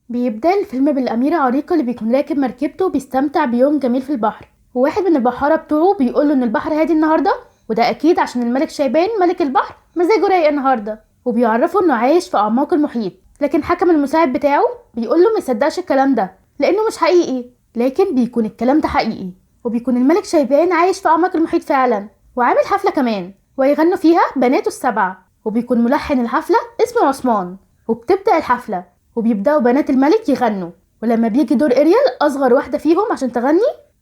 بيبدأ الفيلم بالأميرة عريقة اللي بيكون راكب مركبته وبيستمتع بيوم جميل في البحر، وواحد من البحارة بتوعه بيقوله إن البحر هادي النهاردة، وده أكيد عشان الملك شايبان ملك البحر مزاجه رايق النهاردة، وبيعرفه إنه عايش في أعماق المحيط. لكن حكم المساعد بتاعه بيقوله ما يصدقش الكلام ده لأنه مش حقيقي، لكن بيكون الكلام ده حقيقي، وبيكون الملك شايبان عايش في أعماق المحيط فعلا، وعامل حفلة كمان ويغنوا فيها بناته السبعة، وبيكون ملحن الحفلة اسمه عثمان. وبتبدأ الحفلة وبيبدأوا بنات الملك يغنوا، ولما بيجي دور اريال اصغر واحدة فيهم عشان تغني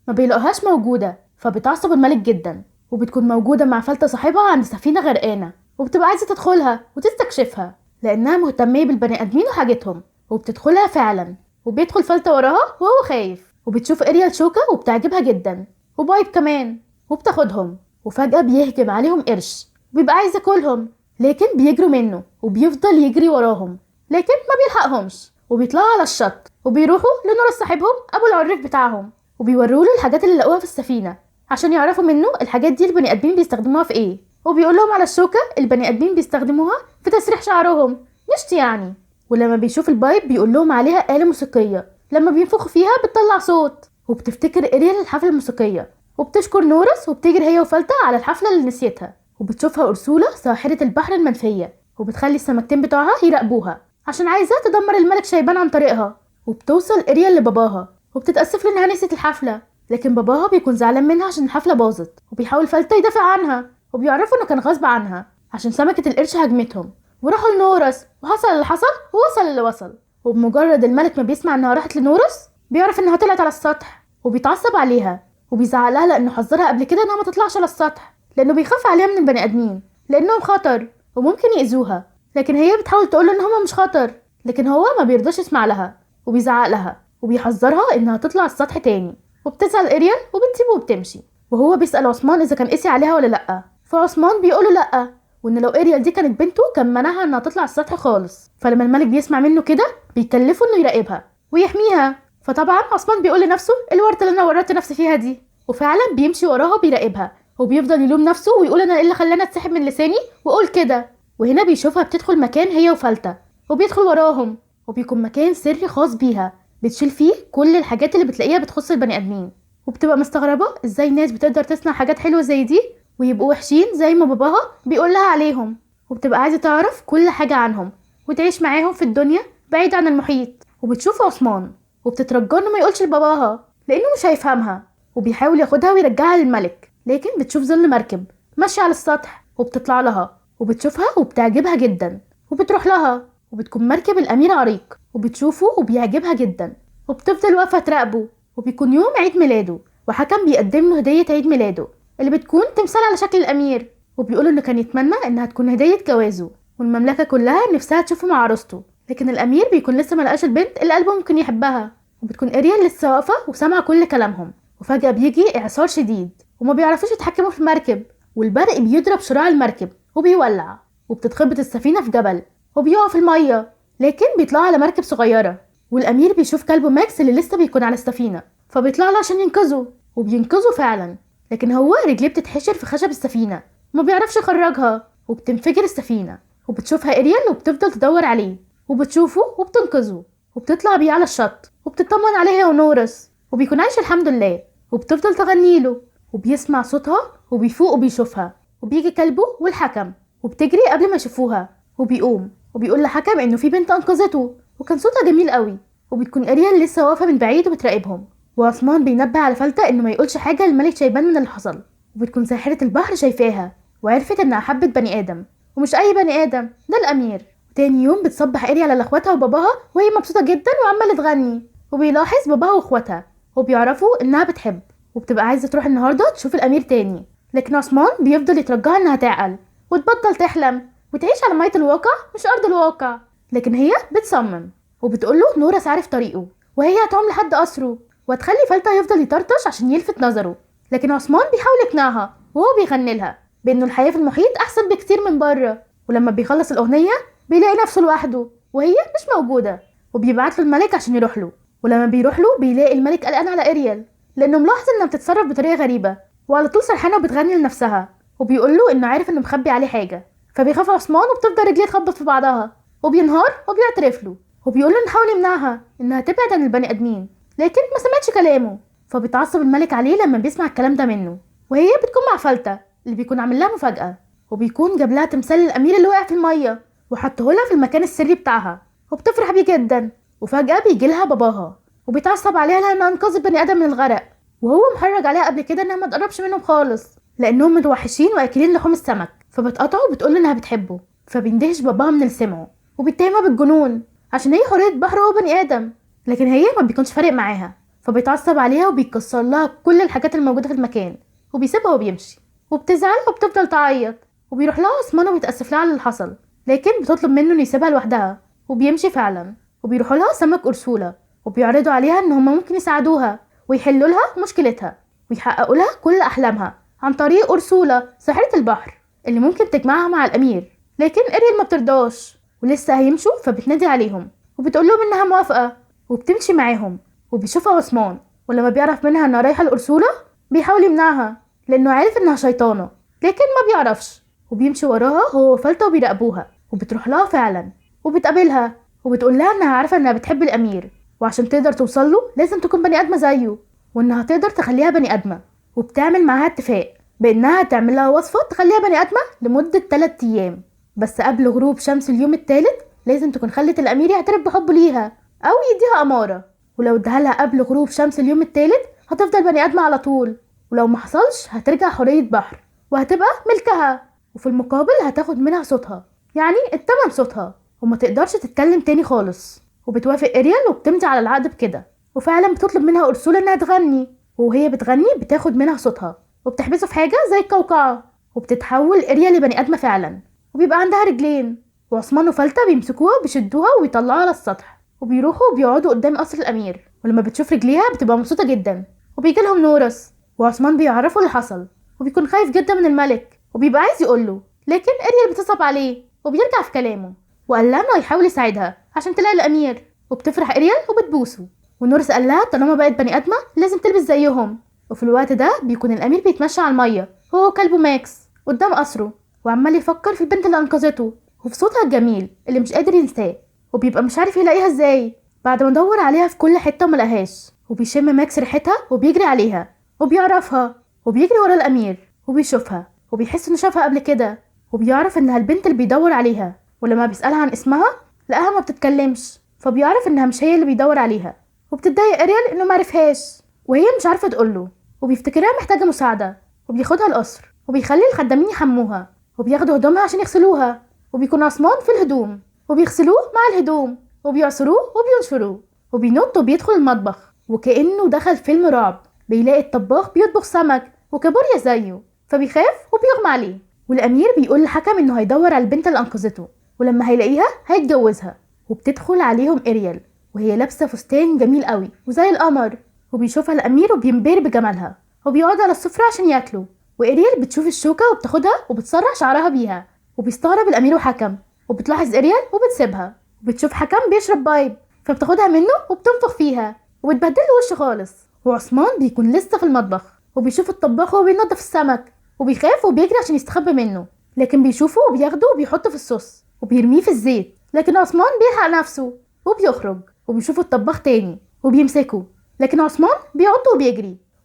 ما بيلاقوهاش موجودة، فبتعصب الملك جدا، وبتكون موجودة مع فلتة صاحبها عند سفينة غرقانة، وبتبقى عايزة تدخلها وتستكشفها لأنها مهتمية بالبني آدمين وحاجتهم، وبتدخلها فعلا، وبيدخل فلتة وراها وهو خايف، وبتشوف اريال شوكة وبتعجبها جدا، وبايب كمان، وبتاخدهم، وفجأة بيهجم عليهم قرش وبيبقى عايز ياكلهم، لكن بيجروا منه وبيفضل يجري وراهم لكن ما بيلحقهمش، وبيطلعوا على الشط وبيروحوا لنورس صاحبهم ابو العريف بتاعهم، وبيوروله الحاجات اللي لقوها في السفينه عشان يعرفوا منه الحاجات دي البني ادمين بيستخدموها في ايه، وبيقول لهم على الشوكه البني ادمين بيستخدموها في تسريح شعرهم مشط يعني. ولما بيشوف البايب بيقول لهم عليها آلة موسيقيه لما بينفخوا فيها بتطلع صوت، وبتفتكر اريال الحفله الموسيقيه، وبتشكر نورس وبتجري هي وفلتة على الحفله اللي نسيتها، وبتشوفها أرسولة ساحرة البحر المنفية، وبتخلي السمكتين بتوعها يراقبوها عشان عايزة تدمر الملك شايبان عن طريقها. وبتوصل اريال لباباها وبتتأسف له انها نسيت الحفلة، لكن باباها بيكون زعلان منها عشان الحفلة باظت، وبيحاول فلتة يدافع عنها، وبيعرفوا انه كان غصب عنها عشان سمكة القرش هجمتهم، وراحوا لنورس وحصل اللي حصل ووصل اللي وصل. وبمجرد الملك ما بيسمع انها راحت لنورس بيعرف انها طلعت على السطح، وبيتعصب عليها وبيزعق لها لانه حذرها قبل كده انها ما تطلعش على السطح، لانه بيخاف عليها من البني ادمين لانهم خطر وممكن يأذوها، لكن هي بتحاول تقول ان هما مش خطر، لكن هو ما بيرضاش يسمع لها وبيزعق لها وبيحذرها انها تطلع على السطح تاني، وبتزعل اريال وبتسيبه وبتمشي. وهو بيسأل عثمان اذا كان قسي عليها ولا لا، فعثمان بيقوله لا، وان لو اريال دي كانت بنته كان منعها انها تطلع على السطح خالص. فلما الملك بيسمع منه كده بيكلفه انه يراقبها ويحميها، فطبعا عثمان بيقول لنفسه الورطه اللي انا ورطت نفسي فيها دي، وفعلا بيمشي وراها وبيراقبها، وبيفضل يلوم نفسه ويقول انا ايه اللي خلاني اتسحب من لساني واقول كده. وهنا بيشوفها بتدخل مكان هي وفلتة، وبيدخل وراهم، وبيكون مكان سري خاص بيها بتشيل فيه كل الحاجات اللي بتلاقيها بتخص البني ادمين، وبتبقى مستغربه ازاي الناس بتقدر تصنع حاجات حلوه زي دي ويبقوا وحشين زي ما باباها بيقول لها عليهم، وبتبقى عايزه تعرف كل حاجه عنهم وتعيش معاهم في الدنيا بعيد عن المحيط. وبتشوف عثمان وبتترجى انه ما يقولش لباباها لانه مش هيفهمها، وبيحاول ياخدها ويرجعها للملك، لكن بتشوف ظل مركب ماشيه على السطح وبتطلع لها وبتشوفها وبتعجبها جدا، وبتروح لها، وبتكون مركب الأمير عريق وبتشوفه وبيعجبها جدا، وبتفضل واقفة تراقبه. وبيكون يوم عيد ميلاده وحكم بيقدم له هدية عيد ميلاده اللي بتكون تمثال على شكل الأمير، وبيقول إنه كان يتمنى إنها تكون هدية جوازه والمملكة كلها نفسها تشوفه مع عروسته، لكن الأمير بيكون لسه ملقاش البنت اللي قلبه ممكن يحبها. وبتكون اريال لسه واقفة وسامعة كل كلامهم، وفجأة بيجي إعصار شديد وما بيعرفوش يتحكموا في المركب، والبرق بيضرب شراع المركب وبيولع، وبتتخبط السفينة في جبل وبيقع في المية، لكن بيطلعوا على مركب صغيرة، والأمير بيشوف كلبه ماكس اللي لسه بيكون على السفينة فبيطلع له عشان ينقذه، وبينقذه فعلا، لكن هو رجليه بتتحشر في خشب السفينة وما بيعرفش يخرجها، وبتنفجر السفينة، وبتشوفها اريال وبتفضل تدور عليه، وبتشوفه وبتنقذه، وبتطلع بيه على الشط وبتطمن عليه هي ونورس، وبيكون عايش الحمد لله، وبتفضل تغني له، وبيسمع صوتها وبيفوق وبيشوفها، وبيجي كلبه والحكم وبتجري قبل ما يشوفوها، وبيقوم وبيقول لحكم انه في بنت انقذته وكان صوتها جميل قوي، وبتكون اريال لسه واقفه من بعيد وبتراقبهم، وعثمان بينبه على فلتة انه ما يقولش حاجه للملك شايبان من اللي حصل، وبتكون ساحره البحر شايفاها وعرفت انها حبت بني ادم، ومش اي بني ادم، ده الامير. تاني يوم بتصبح اريال على اخواتها وباباها وهي مبسوطه جدا وعماله تغني، وبيلاحظ باباها واخواتها وبيعرفوا انها بتحب، وبتبقى عايزه تروح النهارده تشوف الامير تاني، لكن عثمان بيفضل يترجاها انها تعقل وتبطل تحلم وتعيش على مية الواقع مش أرض الواقع، لكن هي بتصمم وبتقوله نورس عارف طريقه وهي هتعوم لحد قصره وهتخلي فلتة يفضل يطرطش عشان يلفت نظره، لكن عثمان بيحاول يقنعها وهو بيغني لها بأنه الحياة في المحيط أحسن بكتير من بره. ولما بيخلص الأغنية بيلاقي نفسه لوحده وهي مش موجودة، وبيبعت له الملك عشان يروح له، ولما بيروح له بيلاقي الملك قلقان على اريال لأنه ملاحظ إنها بتتصرف بطريقة غريبة وعلى طول سرحانة وبتغني لنفسها، وبيقول له إنه عارف إنه مخبي عليه حاجة، فبيخاف عثمان وبتفضل رجليه تخبط في بعضها وبينهار وبيعترف له، وبيقول له نحاول يمنعها انها تبعد عن البني ادمين، لكن ما سمعتش كلامه. فبيتعصب الملك عليه لما بيسمع الكلام ده منه، وهي بتكون مع فلتة اللي بيكون عامل لها مفاجأة، وبيكون جاب لها تمثال الامير اللي وقع في المية وحطه لها في المكان السري بتاعها، وبتفرح بيه جدا. وفجأة بيجي لها باباها وبيتعصب عليها لانها انقذت بني ادم من الغرق، وهو محرج عليها قبل كده انها ما تقربش منهم خالص لانهم متوحشين واكلين لحوم السمك. فبتقطعه وبتقول له انها بتحبه، فبيندهش باباها من اللي سمعه وبيتهمها بالجنون عشان هي حورية بحر وهو بني ادم، لكن هي ما بيكونش فارق معاها. فبيتعصب عليها وبيكسر لها كل الحاجات الموجوده في المكان وبيسيبها وبيمشي، وبتزعل وبتفضل تعيط. وبيروح لها عثمان وبيتاسف لها على اللي حصل، لكن بتطلب منه انه يسيبها لوحدها، وبيمشي فعلا. وبيروحوا لها سمك أرسولة وبيعرضوا عليها ان هم ممكن يساعدوها ويحلوا لها مشكلتها ويحققوا لها كل احلامها عن طريق أرسولة ساحرة البحر اللي ممكن تجمعها مع الامير. لكن اريل ما بترضاش ولسه هيمشوا، فبتنادي عليهم وبتقول لهم انها موافقه وبتمشي معاهم. وبيشوفها عثمان، ولما بيعرف منها انها رايحه لأرسولة بيحاول يمنعها لانه عارف انها شيطانه، لكن ما بيعرفش. وبيمشي وراها هو وفلتة وبيراقبوها، وبتروح لها فعلا وبتقابلها وبتقول لها انها عارفه انها بتحب الامير، وعشان تقدر توصل له لازم تكون بني ادمه زيه، وانها تقدر تخليها بني ادمه. وبتعمل معاها اتفاق بانها تعمل لها وصفه تخليها بني ادمه لمده 3 ايام، بس قبل غروب شمس اليوم الثالث لازم تكون خلت الامير يعترف بحبه ليها او يديها اماره. ولو اداها لها قبل غروب شمس اليوم الثالث هتفضل بني ادمه على طول، ولو ما حصلش هترجع حورية بحر وهتبقى ملكها، وفي المقابل هتاخد منها صوتها، يعني التمن صوتها، وما تقدرش تتكلم تاني خالص. وبتوافق اريال وبتمضي على العقد بكده، وفعلا بتطلب منها أرسولة انها تغني، وهي بتغني بتاخد منها صوتها وبتحبسه في حاجه زي القوقعه، وبتتحول اريال لبني ادمه فعلا، وبيبقى عندها رجلين. وعثمان وفلتة بيمسكوها وبيشدوها ويطلعوها على السطح، وبيروحوا وبيقعدوا قدام قصر الامير، ولما بتشوف رجليها بتبقى مبسوطه جدا. وبيجي لهم نورس وعثمان بيعرفوا اللي حصل، وبيكون خايف جدا من الملك وبيبقى عايز يقوله، لكن اريال بتصعب عليه وبيرجع في كلامه وقال لها انه هيحاول يساعدها عشان تلاقي الامير. وبتفرح اريال وبتبوسه، ونورس قال لها طالما بقت بني ادمه لازم تلبس زيهم. وفي الوقت ده بيكون الامير بيتمشى على الميه هو وكلبه ماكس قدام قصره، وعمال يفكر في البنت اللي انقذته وفي صوتها الجميل اللي مش قادر ينساه، وبيبقى مش عارف يلاقيها ازاي بعد ما دور عليها في كل حته وملقاهاش. وبيشم ماكس ريحتها وبيجري عليها وبيعرفها، وبيجري ورا الامير وبيشوفها وبيحس انه شافها قبل كده، وبيعرف انها البنت اللي بيدور عليها. ولما بيسالها عن اسمها لقاها ما بتتكلمش، فبيعرف انها مش هي اللي بيدور عليها، وبتتضايق اريال انه معرفهاش وهي مش عارفه تقوله، وبيفتكرها محتاجه مساعده وبياخدها القصر وبيخلي الخدامين يحموها وبياخدوا هدومها عشان يغسلوها. وبيكون عثمان في الهدوم وبيغسلوه مع الهدوم وبيعصروه وبينشروه، وبينط وبيدخل المطبخ وكأنه دخل فيلم رعب. بيلاقي الطباخ بيطبخ سمك وكابوريا زيه، فبيخاف وبيغمى عليه. والامير بيقول للحكم انه هيدور على البنت اللي انقذته، ولما هيلاقيها هيتجوزها. وبتدخل عليهم اريال وهي لابسه فستان جميل قوي وزي القمر، وبيشوفها الامير وبينبهر بجمالها، وبيقعد على السفره عشان ياكلوا. واريال بتشوف الشوكه وبتاخدها وبتسرح شعرها بيها، وبيستغرب الامير وحكم، وبتلاحظ اريال وبتسيبها. وبتشوف حكم بيشرب بايب فبتاخدها منه وبتنفخ فيها وبتبدله وشه خالص. وعثمان بيكون لسه في المطبخ وبيشوف الطباخ وهو بينضف السمك، وبيخاف وبيجري عشان يستخبى منه، لكن بيشوفه وبياخده وبيحطه في الصوص وبيرميه في الزيت. لكن عثمان بيلحق نفسه وبيخرج، وبيشوف الطباخ تاني وبيمسكه، لكن عثمان بيعض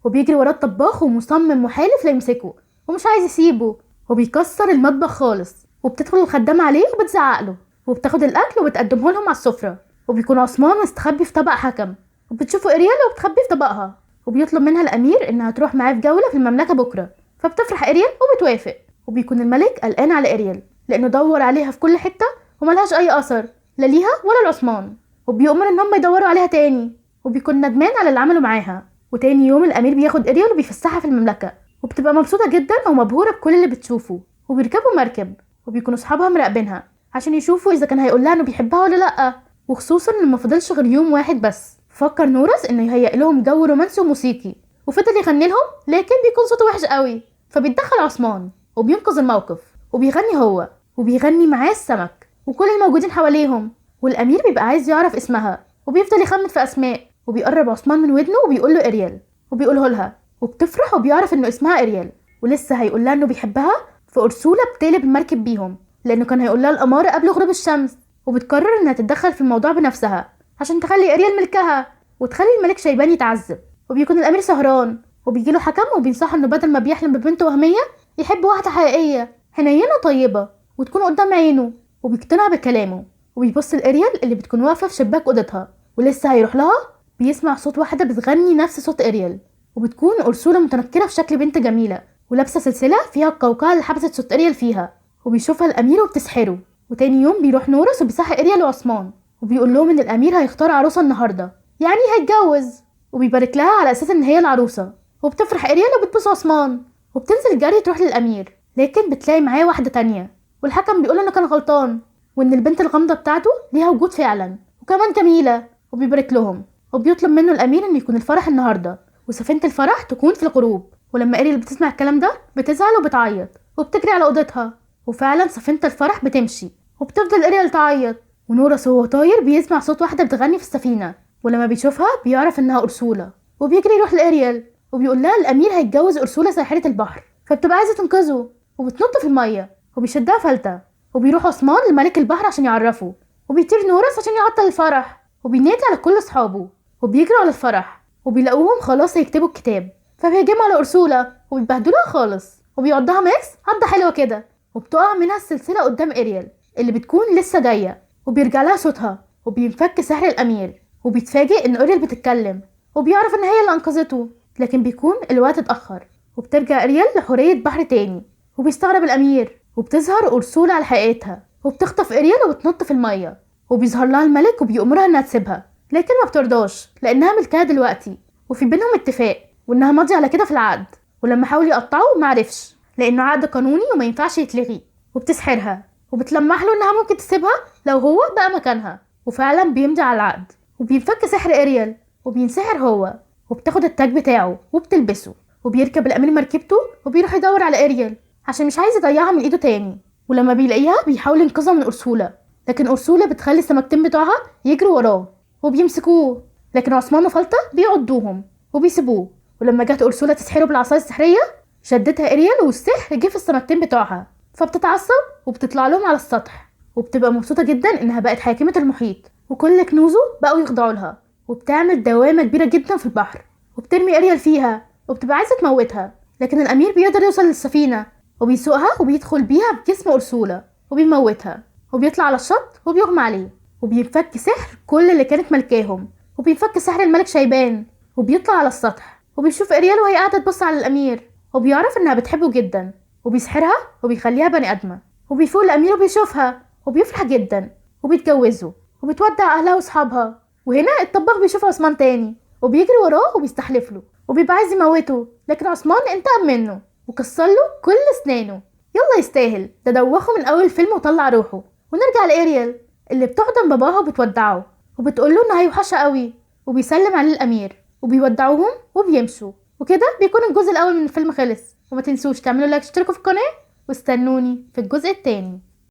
وبيجري وراه الطباخ ومصمم محالف لا يمسكه ومش عايز يسيبه، وبيكسر المطبخ خالص. وبتدخل الخدامة عليه وبتزعقله وبتاخد الاكل وبتقدمه لهم على السفرة، وبيكون عثمان مستخبي في طبق حكم، وبتشوفه اريال وبتخبي في طبقها، وبيطلب منها الامير انها تروح معاه في جولة في المملكة بكرة. فبتفرح اريال وبتوافق، وبيكون الملك قلقان على اريال لانه دور عليها في كل حتة وملهاش اي اثر لا ليها ولا لعثمان، وبيؤمر ان هم يدوروا عليها تاني، وبيكون ندمان على اللي عملوا معاها. وتاني يوم الامير بياخد اريال وبيفسحها في المملكة، وبتبقى مبسوطة جدا ومبهورة بكل اللي بتشوفه. وبيركبوا مركب وبيكونوا اصحابها مراقبينها عشان يشوفوا اذا كان هيقول لها انه بيحبها ولا لا، وخصوصا ان ما فضلش غير يوم واحد بس. فكر نورس انه يهيئ لهم جو رومانسي وموسيقي، وفضل يغني لهم لكن بيكون صوته وحش قوي. فبيتدخل عثمان وبينقذ الموقف وبيغني هو وبيغني معاه السمك وكل الموجودين حواليهم. والامير بيبقى عايز يعرف اسمها وبيفضل يخمن في اسماء، وبيقرب عثمان من ودنه وبيقول له اريال وبيقوله لها، وبتفرح وبيعرف انه اسمها اريال. ولسه هيقول لها انه بيحبها، فأرسولة بتقلب المركب بيهم لانه كان هيقول لها الاماره قبل غروب الشمس. وبتقرر انها تتدخل في الموضوع بنفسها عشان تخلي اريال ملكها وتخلي الملك شيبان يتعذب. وبيكون الامير سهران وبيجيله حكم وبينصحه انه بدل ما بيحلم ببنت وهميه يحب واحده حقيقيه حنينه طيبه وتكون قدام عينه، وبيقتنع بكلامه. وبيبص لاريال اللي بتكون واقفه في شباك اوضتها ولسه هيروح لها، بيسمع صوت واحده بتغني نفس صوت اريال، وبتكون أرسولا متنكرة في شكل بنت جميلة ولابسة سلسلة فيها القوقعة اللي حبست صوت اريال فيها. وبيشوفها الأمير وبتسحره. وتاني يوم بيروح نورس وبيصحي اريال وعثمان وبيقول لهم إن الأمير هيختار عروسة النهاردة، يعني هيتجوز، وبيبارك لها على أساس إن هي العروسة. وبتفرح اريال وبتبوس عثمان وبتنزل جري تروح للأمير، لكن بتلاقي معاه واحدة تانية، والحكم بيقول إنه كان غلطان وإن البنت الغامضة بتاعته ليها وجود فعلا وكمان جميلة، وبيبارك لهم. وبيطلب منه الأمير إنه يكون الفرح النهاردة وسفينة الفرح تكون في الغروب. ولما اريال بتسمع الكلام ده بتزعل وبتعيط وبتجري على اوضتها، وفعلا سفينة الفرح بتمشي وبتفضل اريال تعيط. ونورس وهو طاير بيسمع صوت واحدة بتغني في السفينة، ولما بيشوفها بيعرف انها أرسولا وبيجري يروح لاريال وبيقول لها الامير هيتجوز أرسولا ساحرة البحر، فبتبقى عايزة تنقذه وبتنط في المية وبيشدها فلتة. وبيروح عثمان لملك البحر عشان يعرفه، وبيطير نورس عشان يعطل الفرح، وبينادي على كل اصحابه وبيجروا على الفرح وبيلاقوهم خلاص هيكتبوا الكتاب، فبيهجموا على أرسولا وبيبهدلوها خالص وبيعضها ماكس عضة حلوة كده، وبتقع منها السلسلة قدام اريال اللي بتكون لسه جاية، وبيرجع لها صوتها وبينفك سحر الأمير، وبيتفاجئ إن اريال بتتكلم وبيعرف إن هي اللي أنقذته، لكن بيكون الوقت اتأخر وبترجع اريال لحورية بحر تاني. وبيستغرب الأمير وبتظهر أرسولا على حقيقتها وبتخطف اريال وبتنط في المية، وبيظهر لها الملك وبيأمرها إنها تسيبها، لكن ما بترضاش لأنها ملكها دلوقتي وفي بينهم اتفاق وإنها ماضية على كده في العقد. ولما حاول يقطعه معرفش لأنه عقد قانوني وما ينفعش يتلغي، وبتسحرها وبتلمح له إنها ممكن تسيبها لو هو بقى مكانها، وفعلا بيمضي على العقد وبينفك سحر اريال وبينسحر هو، وبتاخد التاج بتاعه وبتلبسه، وبيركب الأمير مركبته وبيروح يدور على اريال عشان مش عايز يضيعها من ايده تاني. ولما بيلاقيها بيحاول ينقذها من أرسولا، لكن أرسولا بتخلي السمكتين بتوعها يجروا وراه وبيمسكوه، لكن عثمان وفلتة بيعضوهم وبيسيبوه. ولما جت أرسولا تسحره بالعصاية السحرية شدتها اريال والسحر جه في السمكتين بتوعها، فبتتعصب وبتطلع لهم على السطح وبتبقى مبسوطة جدا إنها بقت حاكمة المحيط وكل كنوزه بقوا يخضعوا لها، وبتعمل دوامة كبيرة جدا في البحر وبترمي اريال فيها وبتبقى عايزة تموتها، لكن الأمير بيقدر يوصل للسفينة وبيسوقها وبيدخل بيها بجسم أرسولا وبيموتها، وبيطلع على الشط وبيغمى عليه وبينفك سحر كل اللي كانت ملكاهم، وبينفك سحر الملك شيبان وبيطلع على السطح وبيشوف اريال وهي قاعدة تبص على الأمير، وبيعرف إنها بتحبه جدا وبيسحرها وبيخليها بني آدمة. وبيفوق الأمير وبيشوفها وبيفرح جدا وبيتجوزوا وبتودع أهلها وصحابها. وهنا الطباخ بيشوف عثمان تاني وبيجري وراه وبيستحلف له وبيبقى عايز يموته، لكن عثمان انتقم منه وكسر له كل اسنانه. يلا يستاهل، ده دوخه من اول الفيلم وطلع روحه. ونرجع لاريال اللي بتحضن باباها وبتودعه وبتقول له انها هيوحشها قوي، وبيسلم عليه الامير وبيودعوهم وبيمشوا. وكده بيكون الجزء الاول من الفيلم خلص، وما تنسوش تعملوا لايك وتشتركوا في القناه واستنوني في الجزء التاني.